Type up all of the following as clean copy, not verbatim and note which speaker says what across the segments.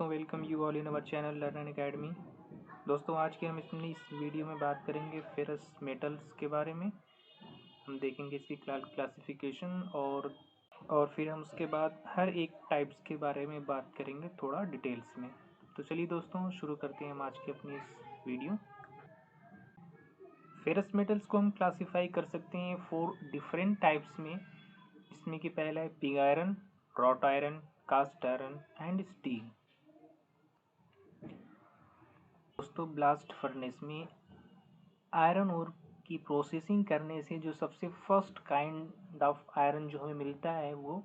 Speaker 1: दोस्तों, welcome you all in our channel learn academy. दोस्तों, आज के हम इसमें इस वीडियो में बात करेंगे फेरस मेटल्स के बारे में। हम देखेंगे इसकी क्लासिफिकेशन और फिर हम उसके बाद हर एक टाइप्स के बारे में बात करेंगे थोड़ा डिटेल्स में। तो चलिए दोस्तों, शुरू करते हैं हम आज की अपनी इस वीडियो। फेरस मेटल्स को हम क्लासीफाई कर सकते हैं 4 डिफरेंट टाइप्स में। इसमें कि पहला है pig iron, wrought iron, cast iron and steel. दोस्तों, ब्लास्ट फर्नेस में आयरन ओर की प्रोसेसिंग करने से जो सबसे फर्स्ट काइंड ऑफ आयरन जो हमें मिलता है वो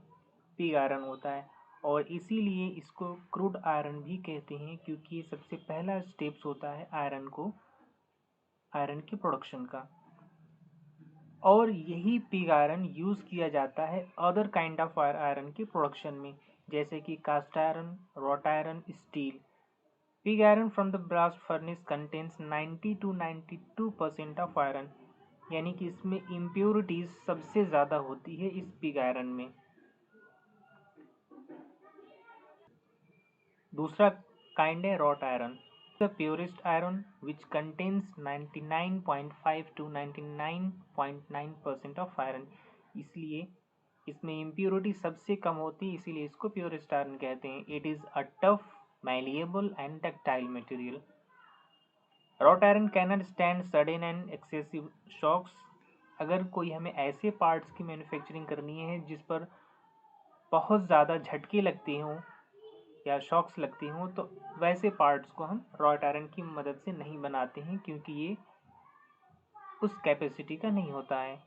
Speaker 1: पिग आयरन होता है, और इसीलिए इसको क्रूड आयरन भी कहते हैं, क्योंकि ये सबसे पहला स्टेप्स होता है आयरन के प्रोडक्शन का। और यही पिग आयरन यूज़ किया जाता है अदर काइंड ऑफ आयरन के प्रोडक्शन में, जैसे कि cast iron, wrought iron, steel. Pig iron from the blast furnace contains 90 to 92% of iron, यानी कि इसमें impurities सबसे ज़्यादा होती है इस पिग आयरन में। दूसरा काइंड है wrought iron, the purest iron which contains 99.5 to 99.9% of iron. इसलिए इसमें इम्प्योरिटी सबसे कम होती है, इसीलिए इसको प्योरेस्ट आयरन कहते हैं। It is a tough, malleable and ductile material. Wrought iron cannot stand sudden and excessive shocks. अगर कोई हमें ऐसे पार्ट्स की मैन्युफैक्चरिंग करनी है जिस पर बहुत ज़्यादा झटके लगते हों या शॉक्स लगती हों, तो वैसे पार्ट्स को हम रॉट आयरन की मदद से नहीं बनाते हैं, क्योंकि ये उस कैपेसिटी का नहीं होता है।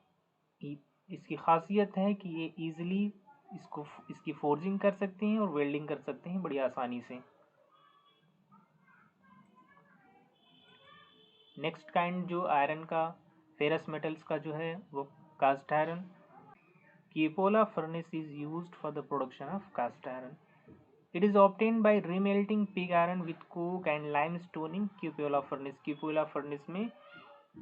Speaker 1: इसकी खासियत है कि ये ईजिली इसकी फोर्जिंग कर सकते हैं और वेल्डिंग कर सकते हैं बड़ी आसानी से। नेक्स्ट काइंड जो आयरन का फेरस मेटल्स का जो है वो cast iron. Cupola furnace is used for the production of cast iron. It is obtained by remelting pig iron with coke and limestone in cupola furnace. Cupola furnace में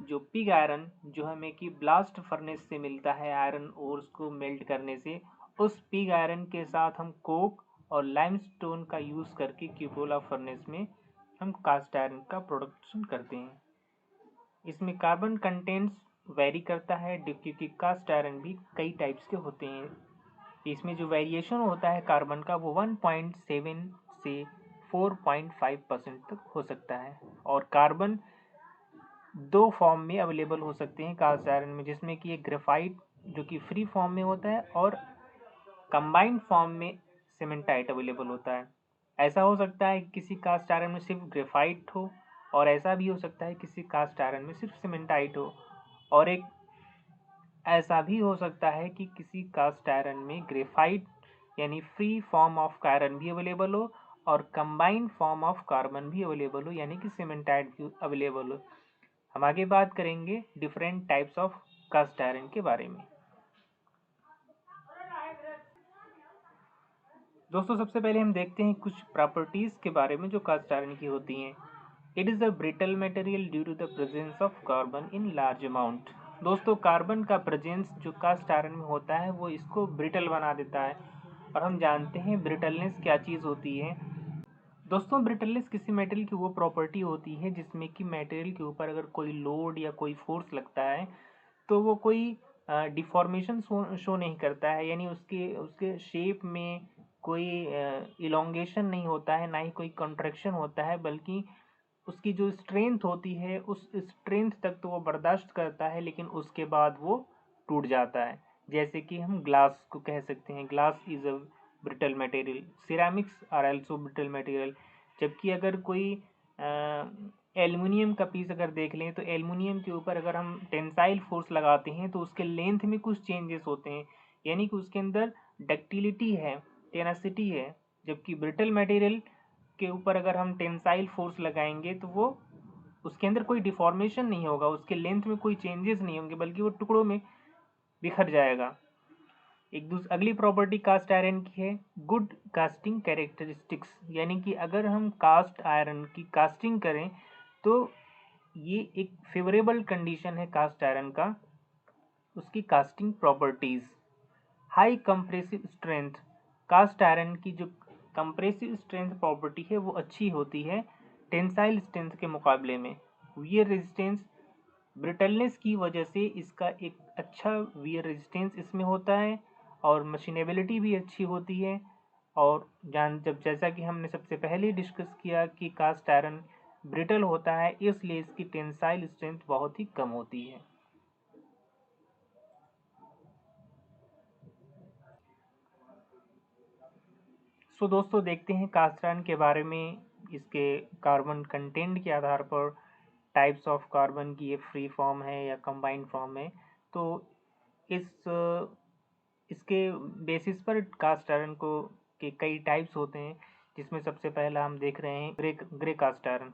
Speaker 1: जो pig iron जो हमें कि blast furnace से मिलता है iron और उसको मेल्ट करने से, उस पिग आयरन के साथ हम कोक और लाइमस्टोन का यूज़ करके क्यूपोला फर्नेस में हम कास्ट आयरन का प्रोडक्शन करते हैं। इसमें कार्बन कंटेंट्स वेरी करता है, क्योंकि कास्ट आयरन भी कई टाइप्स के होते हैं। इसमें जो वेरिएशन होता है कार्बन का वो 1.7 से 4.5% तक हो सकता है। और कार्बन 2 फॉर्म में अवेलेबल हो सकते हैं कास्ट आयरन में, जिसमें कि एक ग्रेफाइट जो कि फ्री फॉर्म में होता है और कंबाइंड फॉर्म में सीमेंटाइट अवेलेबल होता है। ऐसा हो सकता है कि किसी कास्ट आयरन में सिर्फ ग्रेफाइट हो, और ऐसा भी हो सकता है किसी कास्ट आयरन में सिर्फ सीमेंटाइट हो, और एक ऐसा भी हो सकता है कि किसी कास्ट आयरन में ग्रेफाइट यानी फ्री फॉर्म ऑफ आयरन भी अवेलेबल हो और कंबाइंड फॉर्म ऑफ कार्बन भी अवेलेबल हो, यानी कि सीमेंटाइट भी अवेलेबल हो। हम आगे बात करेंगे different types of cast iron के बारे में। दोस्तों, सबसे पहले हम देखते हैं कुछ प्रॉपर्टीज के बारे में जो कास्ट आयरन की होती हैं। It is a brittle material due to the presence of carbon in large amount. दोस्तों, कार्बन का प्रेजेंस जो कास्ट आयरन में होता है वो इसको ब्रिटल बना देता है, और हम जानते हैं ब्रिटलनेस क्या चीज़ होती है। दोस्तों, ब्रिटलनेस किसी मेटेरियल की वो प्रॉपर्टी होती है जिसमें कि मेटेरियल के ऊपर अगर कोई लोड या कोई फोर्स लगता है तो वो कोई डिफॉर्मेशन शो नहीं करता है, यानी उसके उसके शेप में कोई इलोंगेशन नहीं होता है, ना ही कोई कंट्रैक्शन होता है, बल्कि उसकी जो स्ट्रेंथ होती है उस स्ट्रेंथ तक तो वो बर्दाश्त करता है, लेकिन उसके बाद वो टूट जाता है। जैसे कि हम ग्लास को कह सकते हैं, glass is a brittle material, ceramics are also brittle material. जबकि अगर कोई एल्युमिनियम का पीस अगर देख लें तो एल्युमिनियम के ऊपर अगर हम टेंसाइल फोर्स लगाते हैं तो उसके लेंथ में कुछ चेंजेस होते हैं, यानी कि उसके अंदर डक्टिलिटी है, टेनासिटी है। जबकि ब्रिटल मटेरियल के ऊपर अगर हम टेंसाइल फोर्स लगाएंगे तो वो उसके अंदर कोई डिफॉर्मेशन नहीं होगा, उसके लेंथ में कोई चेंजेस नहीं होंगे, बल्कि वो टुकड़ों में बिखर जाएगा। अगली प्रॉपर्टी कास्ट आयरन की है गुड कास्टिंग कैरेक्टरिस्टिक्स, यानी कि अगर हम कास्ट आयरन की कास्टिंग करें तो ये एक फेवरेबल कंडीशन है कास्ट आयरन का। उसकी casting properties, high compressive strength, cast iron की जो कंप्रेसिव स्ट्रेंथ प्रॉपर्टी है वो अच्छी होती है टेंसाइल स्ट्रेंथ के मुकाबले में। वियर रेजिस्टेंस, ब्रिटलनेस की वजह से इसका एक अच्छा वियर रेजिस्टेंस इसमें होता है और मशीनेबिलिटी भी अच्छी होती है। और जैसा कि हमने सबसे पहले डिस्कस किया कि कास्ट आयरन ब्रिटल होता है, इसलिए इसकी टेंसाइल स्ट्रेंथ बहुत ही कम होती है। दोस्तों देखते हैं कास्ट आयरन के बारे में, इसके कार्बन कंटेंट के आधार पर टाइप्स ऑफ कार्बन की ये फ्री फॉर्म है या कंबाइंड फॉर्म है। तो इसके बेसिस पर कास्ट आयरन को के कई टाइप्स होते हैं, जिसमें सबसे पहला हम देख रहे हैं ग्रे कास्ट आयरन।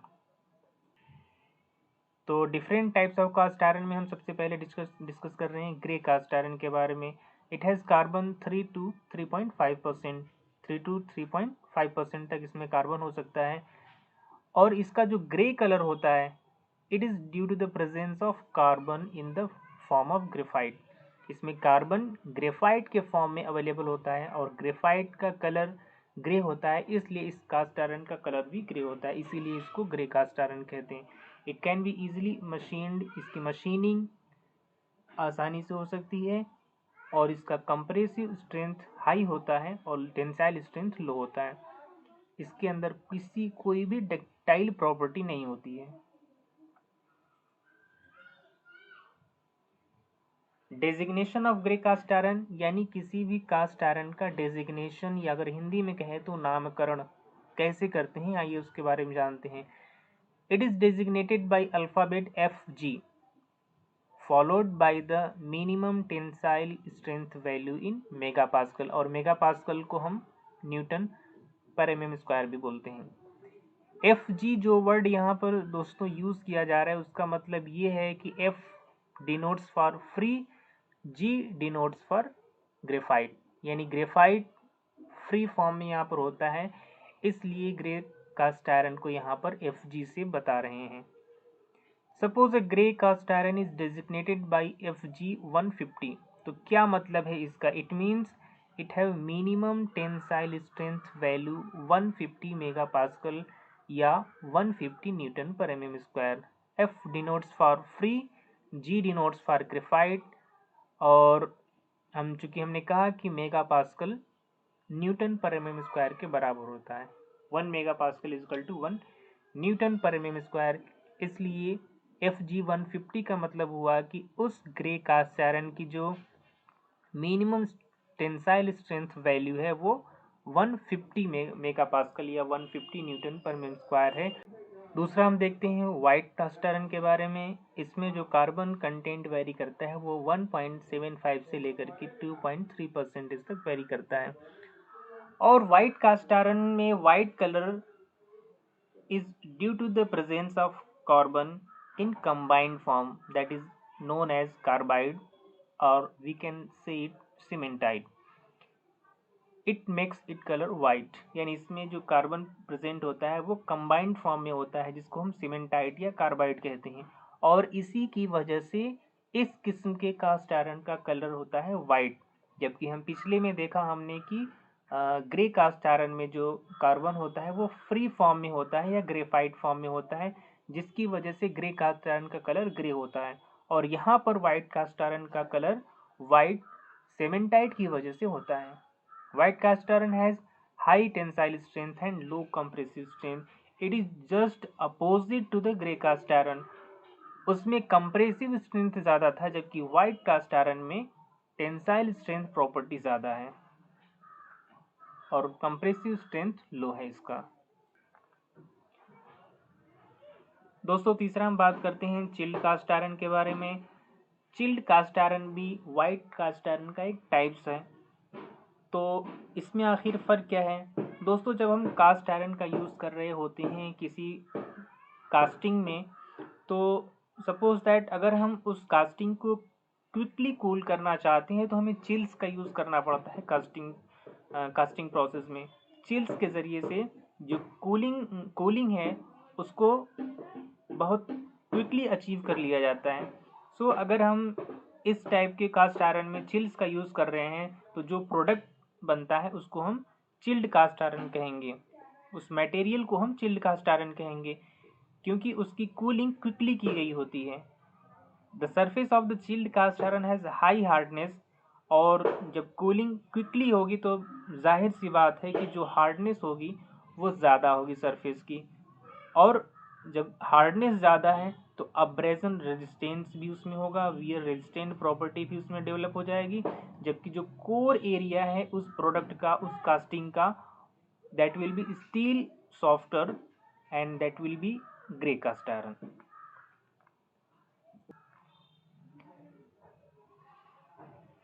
Speaker 1: तो different types of cast iron में हम सबसे पहले डिस्कस कर रहे हैं ग्रे कास्ट आयरन के बारे में। It has carbon 3 to 3.5%, 3 to 3.5% तक इसमें कार्बन हो सकता है। और इसका जो ग्रे कलर होता है, it is due to the presence of carbon in the form of graphite. इसमें कार्बन ग्रेफाइट के फॉर्म में अवेलेबल होता है और ग्रेफाइट का कलर ग्रे होता है, इसलिए इस कास्ट आयरन का कलर भी ग्रे होता है, इसीलिए इसको ग्रे कास्ट आयरन कहते हैं। It can be easily machined, इसकी मशीनिंग आसानी से हो सकती है और इसका कंप्रेसिव स्ट्रेंथ हाई होता है और टेंसाइल स्ट्रेंथ लो होता है। इसके अंदर कोई भी डक्टाइल प्रॉपर्टी नहीं होती है। Designation of grey cast iron, यानी किसी भी कास्ट आयरन का डेजिग्नेशन, या अगर हिंदी में कहे तो नामकरण कैसे करते हैं, आइए उसके बारे में जानते हैं। It is designated bye alphabet Fg followed by the minimum tensile strength value in megapascal, और मेगापास्कल को हम न्यूटन पर mm स्क्वायर भी बोलते हैं। Fg जो वर्ड यहाँ पर दोस्तों यूज किया जा रहा है, उसका मतलब ये है कि F denotes for free, G denotes for graphite, यानी ग्रेफाइट फ्री फॉर्म में यहाँ पर होता है, इसलिए ग्रे कास्ट आयरन को यहाँ पर Fg से बता रहे हैं। Suppose a grey cast iron is designated by Fg 150, तो क्या मतलब है इसका? It means it have minimum tensile strength value 150 megapascal या 150 न्यूटन पर mm square. F denotes for free, G denotes for graphite, और चूंकि हमने कहा कि मेगापास्कल न्यूटन पर mm स्क्वायर के बराबर होता है, 1 megapascal is equal to 1 newton पर mm स्क्वायर, इसलिए Fg 150 का मतलब हुआ कि उस ग्रे कास्ट आयरन की जो मिनिमम टेंसाइल स्ट्रेंथ वैल्यू है वो 150 मेगापास्कल या 150 न्यूटन पर mm स्क्वायर है। दूसरा हम देखते हैं वाइट कास्ट आयरन के बारे में। इसमें जो कार्बन कंटेंट वेरी करता है वो 1.75 से लेकर के 2.3% तक वेरी करता है। और वाइट कास्ट आयरन में white colour is due to the presence of carbon in combined form, that is known as carbide, or we can say it cementite. It makes it color white, यानी इसमें जो carbon present होता है वो combined form में होता है, जिसको हम सीमेंटाइट या कार्बाइड कहते हैं, और इसी की वजह से इस किस्म के कास्ट आयरन का कलर होता है वाइट। जबकि हम पिछले में देखा हमने कि ग्रे कास्ट आयरन में जो कार्बन होता है वो फ्री फॉर्म में होता है या ग्रेफाइट फॉर्म में होता है, जिसकी वजह से ग्रे कास्ट आयरन का कलर ग्रे होता है। और यहाँ पर वाइट कास्ट आयरन का कलर वाइट सीमेंटाइट की वजह से होता है। White cast iron has high tensile strength and low compressive strength. It is just opposite to the grey cast iron. उसमें compressive strength ज़्यादा था, जबकि white cast iron में tensile strength प्रॉपर्टी ज़्यादा है और compressive strength लो है इसका। दोस्तों तीसरा हम बात करते हैं चिल्ड कास्ट आयरन के बारे में। चिल्ड कास्ट आयरन भी वाइट कास्ट आयरन का एक टाइप्स है। तो इसमें आखिर फ़र्क क्या है दोस्तों? जब हम कास्ट आयरन का यूज़ कर रहे होते हैं किसी कास्टिंग में, तो सपोज दैट अगर हम उस कास्टिंग को क्विकली कूल करना चाहते हैं तो हमें चिल्स का यूज़ करना पड़ता है कास्टिंग प्रोसेस में। चिल्स के ज़रिए से जो कूलिंग है उसको बहुत क्विकली अचीव कर लिया जाता है। सो अगर हम इस टाइप के कास्ट आयरन में चिल्स का यूज़ कर रहे हैं तो जो प्रोडक्ट बनता है उसको हम चिल्ड कास्ट आयरन कहेंगे, उस मटेरियल को हम चिल्ड कास्ट आयरन कहेंगे क्योंकि उसकी कूलिंग क्विकली की गई होती है। The surface of the chilled cast iron has high hardness, और जब कूलिंग क्विकली होगी तो जाहिर सी बात है कि जो हार्डनेस होगी वो ज़्यादा होगी सरफेस की, और जब हार्डनेस ज़्यादा है तो अब्रेजन रेजिस्टेंस भी उसमें होगा, वियर रेजिस्टेंट प्रॉपर्टी भी उसमें डेवलप हो जाएगी, जबकि जो कोर एरिया है उस प्रोडक्ट का, उस कास्टिंग का, that will be steel softer and that will be grey cast iron.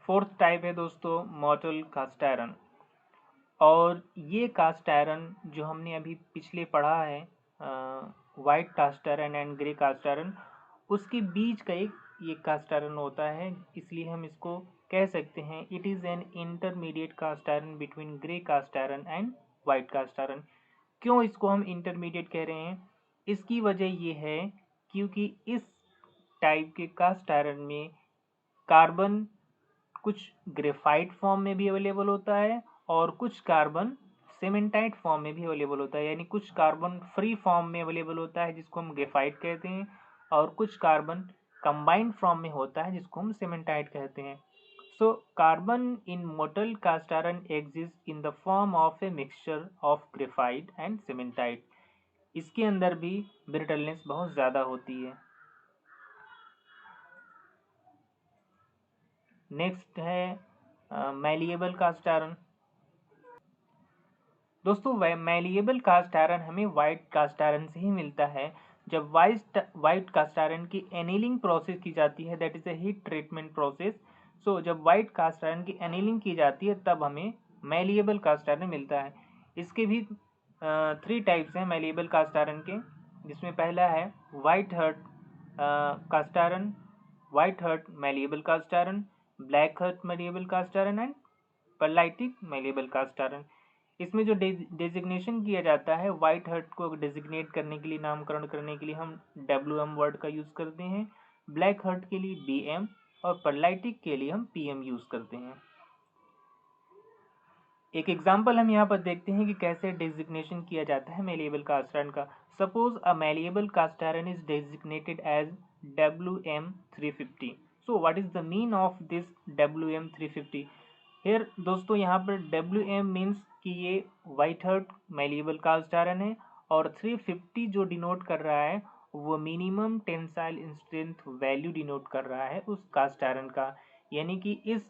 Speaker 1: Fourth type है दोस्तों मॉर्टल कास्ट आयरन, और ये कास्ट आयरन जो हमने अभी पिछले पढ़ा है white cast iron and grey cast iron, उसके बीच का एक ये कास्ट आयरन होता है, इसलिए हम इसको कह सकते हैं it is an intermediate cast iron between grey cast iron and white cast iron. क्यों इसको हम इंटरमीडिएट कह रहे हैं? इसकी वजह ये है क्योंकि इस टाइप के कास्ट आयरन में कार्बन कुछ ग्रेफाइट फॉर्म में भी अवेलेबल होता है और कुछ कार्बन सीमेंटाइट फॉर्म में भी अवेलेबल होता है, यानी कुछ कार्बन फ्री फॉर्म में अवेलेबल होता है जिसको हम ग्रेफाइट कहते हैं, और कुछ कार्बन कंबाइंड फॉर्म में होता है जिसको हम सीमेंटाइट कहते हैं। So carbon in mottled cast iron exist in the form of a mixture of graphite and cementite. इसके अंदर भी ब्रिटलनेस बहुत ज़्यादा होती है। नेक्स्ट है मैलिएबल कास्ट आयरन। दोस्तों मैलिएबल कास्ट आयरन हमें वाइट कास्ट आयरन से ही मिलता है। जब वाइट कास्ट आयरन की एनीलिंग प्रोसेस की जाती है, that is a heat treatment process. So जब वाइट कास्ट आयरन की एनीलिंग की जाती है तब हमें मैलिएबल कास्ट आयरन मिलता है। इसके भी 3 टाइप्स हैं मैलिएबल कास्ट आयरन के, जिसमें पहला है white heart cast iron, white heart malleable cast iron, black heart malleable cast iron and pearlitic malleable cast iron. इसमें जो डेजिग्नेशन किया जाता है वाइट हर्ट को डेजिग्नेट करने के लिए, नामकरण करने के लिए हम WM वर्ड का यूज़ करते हैं, ब्लैक हर्ट के लिए BM और परलाइटिक के लिए हम PM यूज़ करते हैं। एक एग्जाम्पल हम यहाँ पर देखते हैं कि कैसे डेजिग्नेशन किया जाता है मैलिएबल कास्ट आयरन का। Suppose a malleable cast iron is designated as WM350। So what is the mean of this WM350? फिर दोस्तों यहाँ पर WM मीन्स कि ये white heart malleable cast iron है, और 350 जो डिनोट कर रहा है वो minimum tensile strength value denote कर रहा है उस कास्ट आयरन का, यानी कि इस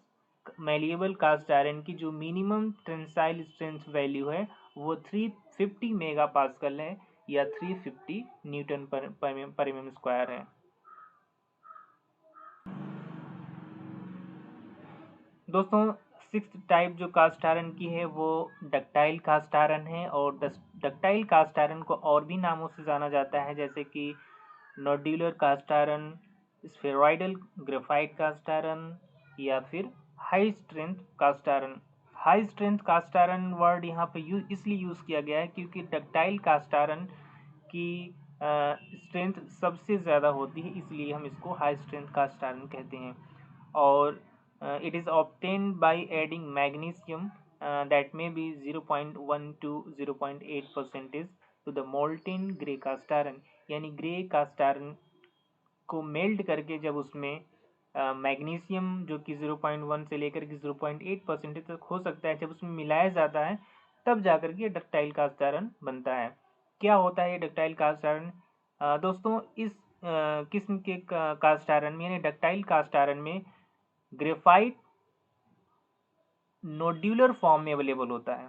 Speaker 1: मैलिएबल कास्ट आयरन की जो मिनिमम टेंसाइल स्ट्रेंथ वैल्यू है वो 350 मेगा पास्कल है या 350 न्यूटन पर एम स्क्वायर है। दोस्तों सिक्स्थ टाइप जो कास्ट आयरन की है वो डक्टाइल कास्ट आयरन है, और डक्टाइल कास्ट आयरन को और भी नामों से जाना जाता है, जैसे कि nodular cast iron, spheroidal graphite cast iron, या फिर high strength cast iron. High strength cast iron word यहाँ पे इसलिए यूज़ किया गया है क्योंकि डक्टाइल कास्ट आयरन की स्ट्रेंथ सबसे ज़्यादा होती है, इसलिए हम इसको हाई स्ट्रेंथ कास्ट आयरन कहते हैं। और it is obtained by adding magnesium that may be 0.1 to 0.8% to the molten grey cast iron, यानी ग्रे कास्ट आयरन को मेल्ट करके जब उसमें मैग्नीशियम जो कि 0.1 से लेकर के 0.8% तक हो सकता है, जब उसमें मिलाया जाता है तब जाकर के डक्टाइल कास्ट आयरन बनता है। क्या होता है ये डक्टाइल कास्ट आयरन? दोस्तों इस किस्म के कास्ट आयरन में यानी डक्टाइल कास्ट आयरन में ग्रेफाइट नोड्यूलर फॉर्म में अवेलेबल होता है,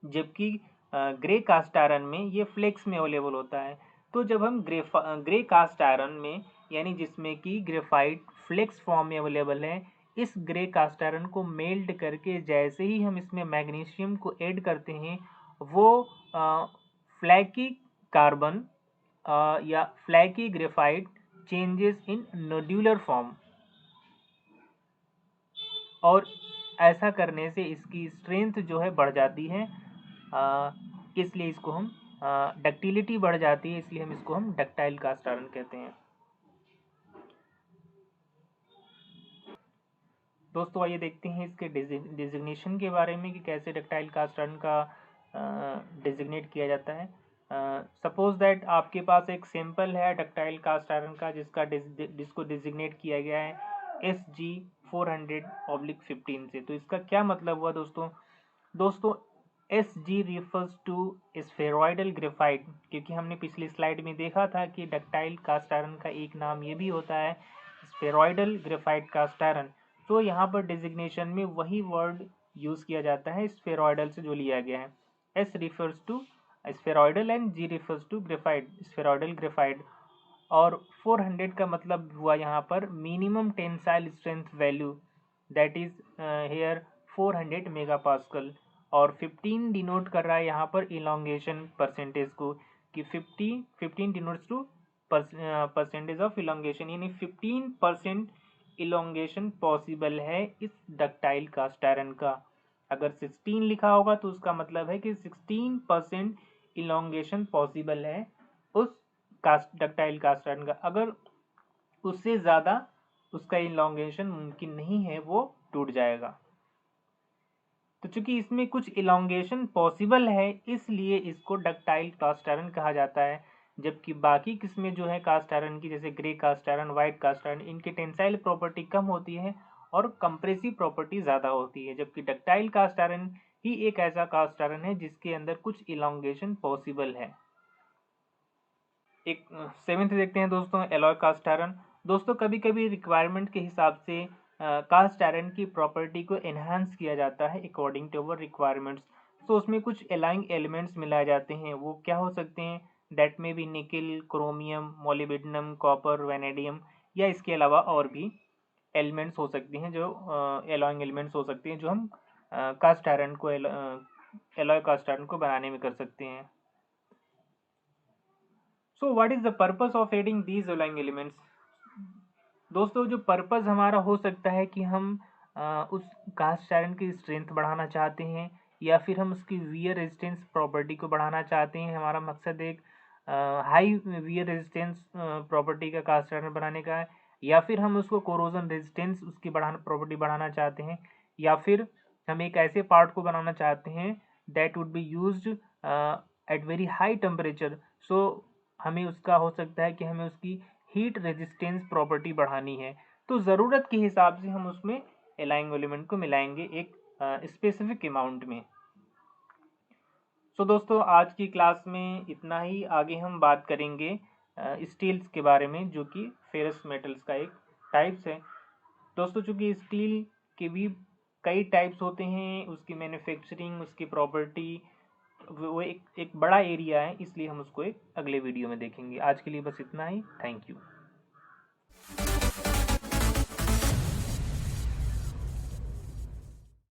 Speaker 1: जबकि ग्रे कास्ट आयरन में ये फ्लेक्स में अवेलेबल होता है। तो जब हम ग्रे कास्ट आयरन में यानी जिसमें कि ग्रेफाइट फ्लेक्स फॉर्म में अवेलेबल है, इस ग्रे कास्ट आयरन को मेल्ट करके जैसे ही हम इसमें मैग्नीशियम को ऐड करते हैं वो फ्लैकी कार्बन या flaky graphite changes in nodular form, और ऐसा करने से इसकी स्ट्रेंथ जो है बढ़ जाती है, इसलिए इसको हम डक्टिलिटी बढ़ जाती है, इसलिए हम इसको हम डक्टाइल कास्ट आयरन कहते हैं। दोस्तों आइए देखते हैं इसके डिजिग्नेशन के बारे में कि कैसे डक्टाइल कास्ट आयरन का डिजिग्नेट किया जाता है। सपोज दैट आपके पास एक सैंपल है डक्टाइल कास्ट आयरन का जिसको डिजिग्नेट किया गया है SG400/15 से। तो इसका क्या मतलब हुआ दोस्तों SG refers to spheroidal graphite, क्योंकि हमने पिछली स्लाइड में देखा था कि डक्टाइल कास्ट आयरन का एक नाम ये भी होता है स्फेरॉइडल ग्रेफाइट कास्ट आयरन। तो यहाँ पर डिजिग्नेशन में वही वर्ड यूज किया जाता है स्फेरॉइडल से जो लिया गया है। S refers to spheroidal and G refers to graphite, spheroidal graphite. और 400 का मतलब हुआ यहाँ पर minimum tensile strength value, that is here 400 megapascal. और 15 डिनोट कर रहा है यहाँ पर इलोंगेशन परसेंटेज को, कि 15 denotes to percentage of elongation, यानी 15% इलोंगेशन पॉसिबल है इस डक्टाइल कास्ट आयरन का। अगर 16 लिखा होगा तो उसका मतलब है कि 16% इलोंगेशन पॉसिबल है उस डक्टाइल कास्ट आयरन का। अगर उससे ज़्यादा उसका इलोंगेशन मुमकिन नहीं है, वो टूट जाएगा। तो चूंकि इसमें कुछ इलोंगेशन पॉसिबल है इसलिए इसको डक्टाइल कास्ट आयरन कहा जाता है, जबकि बाकी किस्में जो है कास्ट आयरन की, जैसे grey cast iron, white cast iron, इनकी टेंसाइल प्रॉपर्टी कम होती है और कंप्रेसिव प्रॉपर्टी ज़्यादा होती है, जबकि डक्टाइल कास्ट आयरन ही एक ऐसा कास्ट आयरन है जिसके अंदर कुछ इलोंगेशन पॉसिबल है। एक 7th देखते हैं दोस्तों, एलॉय कास्ट आयरन। दोस्तों कभी कभी रिक्वायरमेंट के हिसाब से कास्ट आयरन की प्रॉपर्टी को एनहांस किया जाता है अकॉर्डिंग टू अवर रिक्वायरमेंट्स। तो उसमें कुछ एलाइंग एलिमेंट्स मिलाए जाते हैं, वो क्या हो सकते हैं, दैट में भी nickel, chromium, molybdenum, copper, vanadium, या इसके अलावा और भी एलिमेंट्स हो सकती हैं जो एलॉइंग एलिमेंट्स हो सकती हैं जो हम कास्ट आयरन को एलॉय कास्ट आयरन को बनाने में कर सकते हैं। सो what is the purpose of adding these alloying elements? दोस्तों जो पर्पस हमारा हो सकता है कि हम उस कास्ट आयरन की स्ट्रेंथ बढ़ाना चाहते हैं, या फिर हम उसकी वियर रेजिस्टेंस प्रॉपर्टी को बढ़ाना चाहते हैं। हमारा मकसद एक हाई वियर रेजिस्टेंस प्रॉपर्टी का कास्ट आयरन बनाने का है, या फिर हम उसको कोरोजन रेजिस्टेंस उसकी प्रॉपर्टी बढ़ाना चाहते हैं, या फिर हम एक ऐसे पार्ट को बनाना चाहते हैं that would be used at very high temperature. So हमें उसका हो सकता है कि हमें उसकी हीट रेजिस्टेंस प्रॉपर्टी बढ़ानी है। तो ज़रूरत के हिसाब से हम उसमें एलाइंग एलिमेंट को मिलाएंगे एक स्पेसिफिक अमाउंट में। सो दोस्तों आज की क्लास में इतना ही। आगे हम बात करेंगे स्टील्स के बारे में, जो कि फेरस मेटल्स का एक टाइप्स है। दोस्तों चूंकि स्टील के भी कई टाइप्स होते हैं, उसकी मैन्युफैक्चरिंग, उसकी प्रॉपर्टी, वो एक बड़ा एरिया है, इसलिए हम उसको एक अगले वीडियो में देखेंगे। आज के लिए बस इतना ही। Thank you.